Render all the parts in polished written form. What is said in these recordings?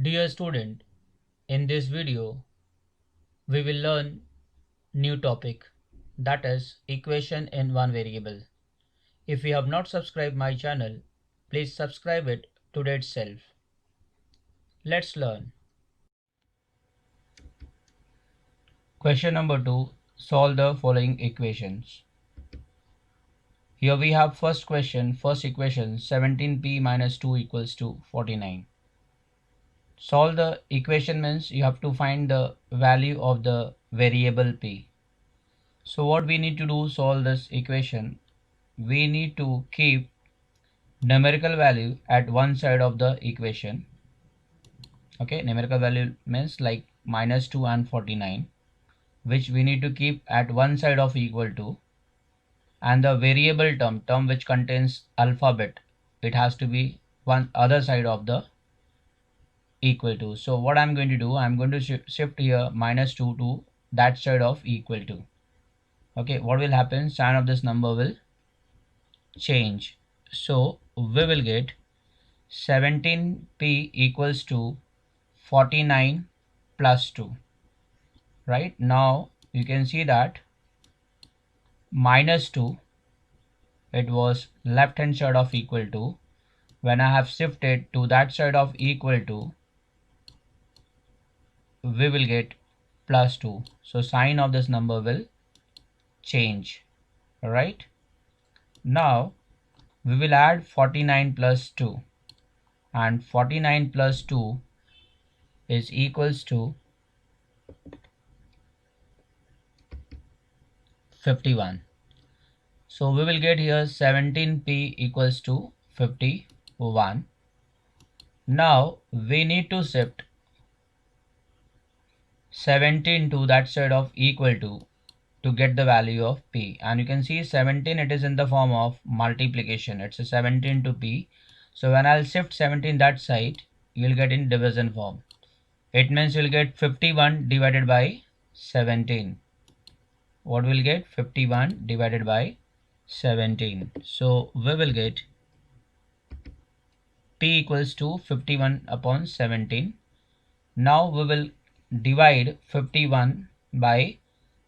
Dear student, in this video we will learn new topic, that is equation in one variable. If you have not subscribed my channel, please subscribe it today itself. Let's learn. Question number 2. Solve the following equations. Here we have first equation 17p minus 2 equals to 49. Solve the equation means you have to find the value of the variable p. So what we need to do, solve this equation, we need to keep numerical value at one side of the equation. Okay, numerical value means like minus 2 and 49, which we need to keep at one side of equal to, and the variable term which contains alphabet, it has to be one other side of the equal to. So what I'm going to do, I'm going to shift here minus 2 to that side of equal to. Okay, what will happen, sign of this number will change. So we will get 17p equals to 49 plus 2. Right now you can see that minus 2, it was left hand side of equal to. When I have shifted to that side of equal to, we will get plus 2. So sign of this number will change. Right now we will add 49 plus 2, and 49 plus 2 is equals to 51. So we will get here 17p equals to 51. Now we need to shift 17 to that side of equal to get the value of p, and you can see 17, it is in the form of multiplication. It's a 17 to p. So when I'll shift 17 that side, you'll get in division form. It means you'll get 51 divided by 17. What will get? 51 divided by 17. So we will get p equals to 51 upon 17. Now we will divide 51 by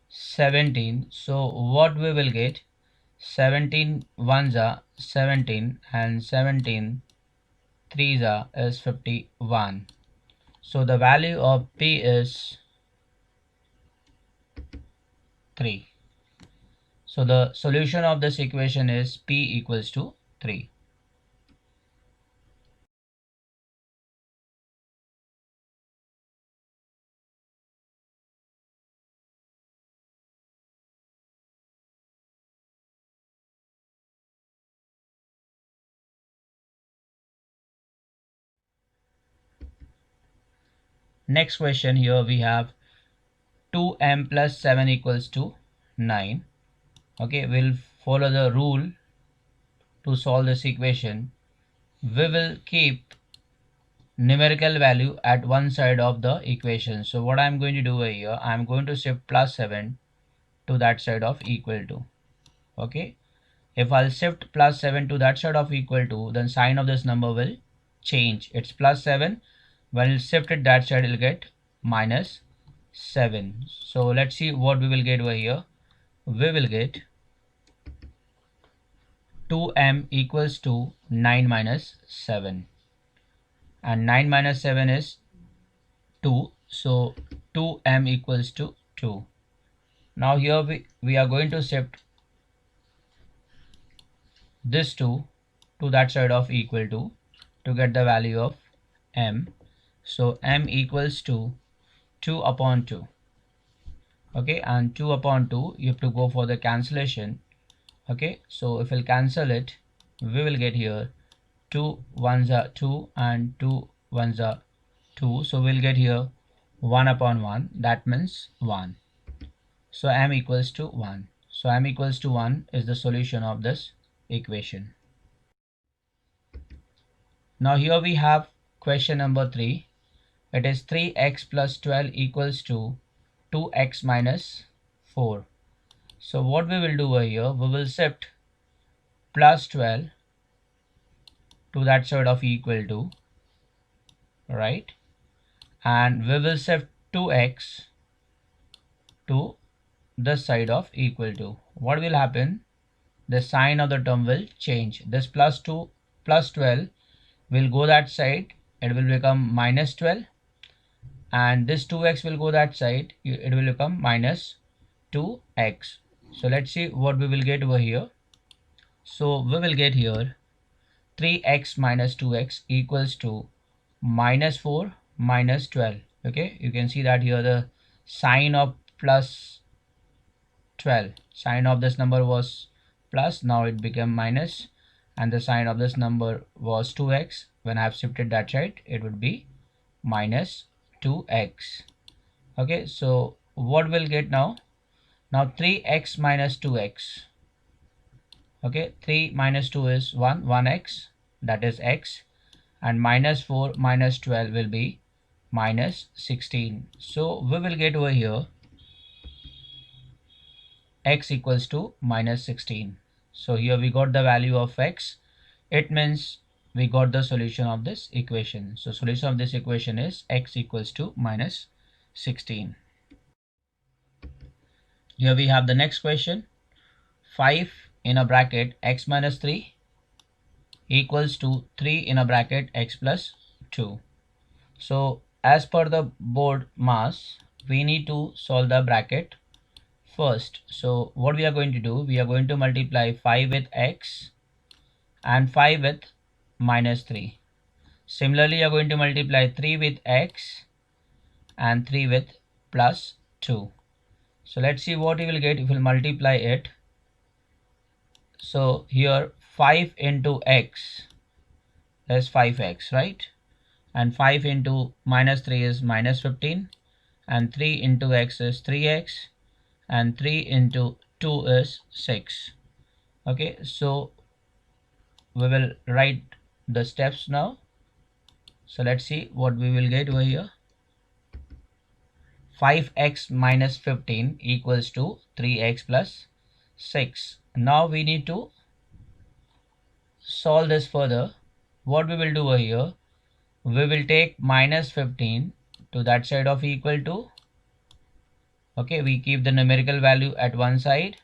17. So what we will get? 17 ones are 17 and 17 threes are is 51. So the value of p is 3. So the solution of this equation is p equals to 3. Next question, here we have 2m plus 7 equals to 9. Okay, we'll follow the rule to solve this equation. We will keep numerical value at one side of the equation. So what I'm going to do here, I'm going to shift plus 7 to that side of equal to. Okay, if I'll shift plus 7 to that side of equal to, then sign of this number will change. It's plus 7. When you shift it that side, you'll get minus 7. So let's see what we will get over here. We will get 2m equals to 9 minus 7, and 9 minus 7 is 2. So 2m equals to 2. Now here we are going to shift this 2 to that side of equal to get the value of m. So m equals to 2 upon 2. Okay, and 2 upon 2, you have to go for the cancellation. Okay, so if we'll cancel it, we will get here 2 ones are 2 and 2 ones are 2. So we'll get here 1 upon 1, that means 1. So m equals to 1. So m equals to 1 is the solution of this equation. Now here we have question number 3. It is 3x plus 12 equals to 2x minus 4. So what we will do over here, we will shift plus 12 to that side of equal to, right? and we will shift 2x to this side of equal to. What will happen? The sign of the term will change. This plus 2 plus 12 will go that side, it will become minus 12, and this 2x will go that side, it will become minus 2x. So let's see what we will get over here. So we will get here 3x minus 2x equals to minus 4 minus 12. Okay, you can see that here the sign of plus 12, sign of this number was plus, now it became minus, and the sign of this number was 2x. When I have shifted that side, it would be minus 2x. Okay, so what we'll get now? Now 3x minus 2x. Okay, 3 minus 2 is 1x, that is x, and minus 4 minus 12 will be minus 16. So we will get over here x equals to minus 16. So here we got the value of x. It means we got the solution of this equation. So solution of this equation is x equals to minus 16. Here we have the next question. 5 in a bracket x minus 3 equals to 3 in a bracket x plus 2. So as per the board mass, we need to solve the bracket first. So what we are going to do, we are going to multiply 5 with x and 5 with minus 3. Similarly, you are going to multiply 3 with x and 3 with plus 2. So let's see what you will get if you multiply it. So here 5 into x is 5x, right? And 5 into minus 3 is minus 15, and 3 into x is 3x, and 3 into 2 is 6. Okay, so we will write the steps now. So let's see what we will get over here. 5x minus 15 equals to 3x plus 6. Now we need to solve this further. What we will do over here, we will take minus 15 to that side of equal to. Okay, we keep the numerical value at one side,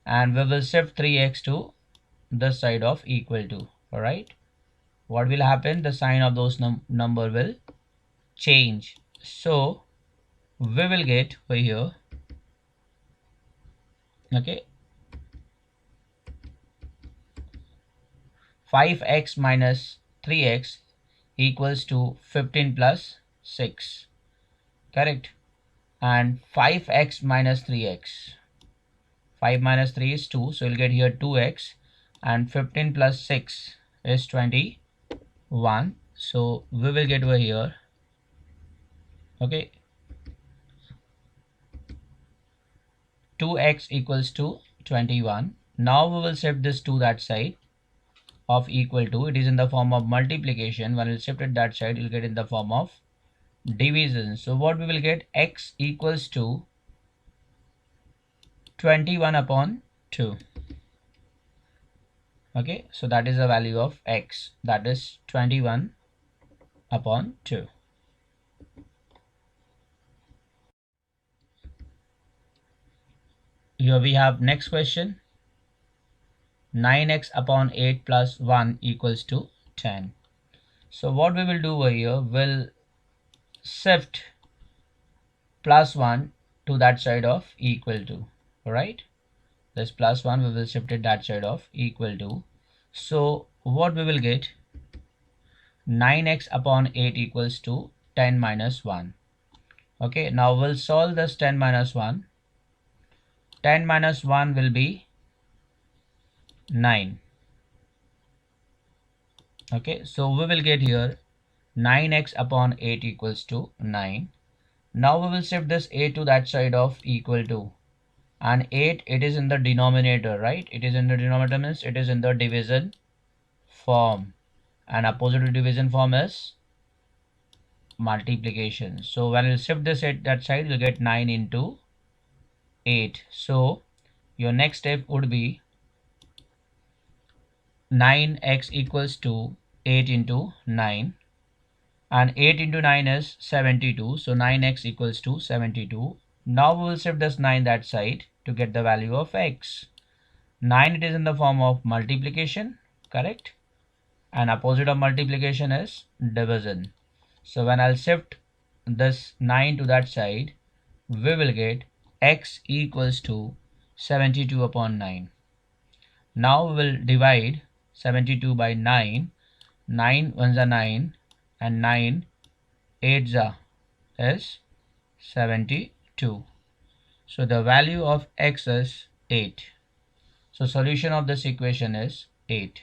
and we will shift 3x to the side of equal to. All right, what will happen? The sign of those number will change. So we will get over here, okay, 5x minus 3x equals to 15 plus 6, correct? And 5x minus 3x, 5 minus 3 is 2, so you'll get here 2x, and 15 plus 6 is 21. So we will get over here, okay, 2x equals to 21. Now we will shift this to that side of equal to. It is in the form of multiplication. When we shift it that side, you'll get in the form of division. So what we will get, x equals to 21 upon 2. Okay, so that is the value of x, that is 21 upon 2. Here we have next question. 9x upon 8 plus 1 equals to 10. So what we will do over here, we'll shift plus 1 to that side of equal to. Alright, this plus 1 we will shift it that side of equal to. So what we will get, 9x upon 8 equals to 10 minus 1. Okay, now we'll solve this 10 minus 1. 10 minus 1 will be 9. Okay, so we will get here 9x upon 8 equals to 9. Now we will shift this 8 to that side of equal to, and 8, it is in the denominator, right? It is in the denominator means it is in the division form, and opposite to division form is multiplication. So when you shift this at that side, you'll get 9 into 8. So your next step would be 9x equals to 8 into 9. and 8 into 9 is 72, so 9x equals to 72. Now we will shift this 9 that side to get the value of x. 9, it is in the form of multiplication, correct? And opposite of multiplication is division. So when I'll shift this 9 to that side, we will get x equals to 72 upon 9. Now we will divide 72 by 9. 9 ones are 9 and 9 8s are is 72. So the value of x is 8. So solution of this equation is 8.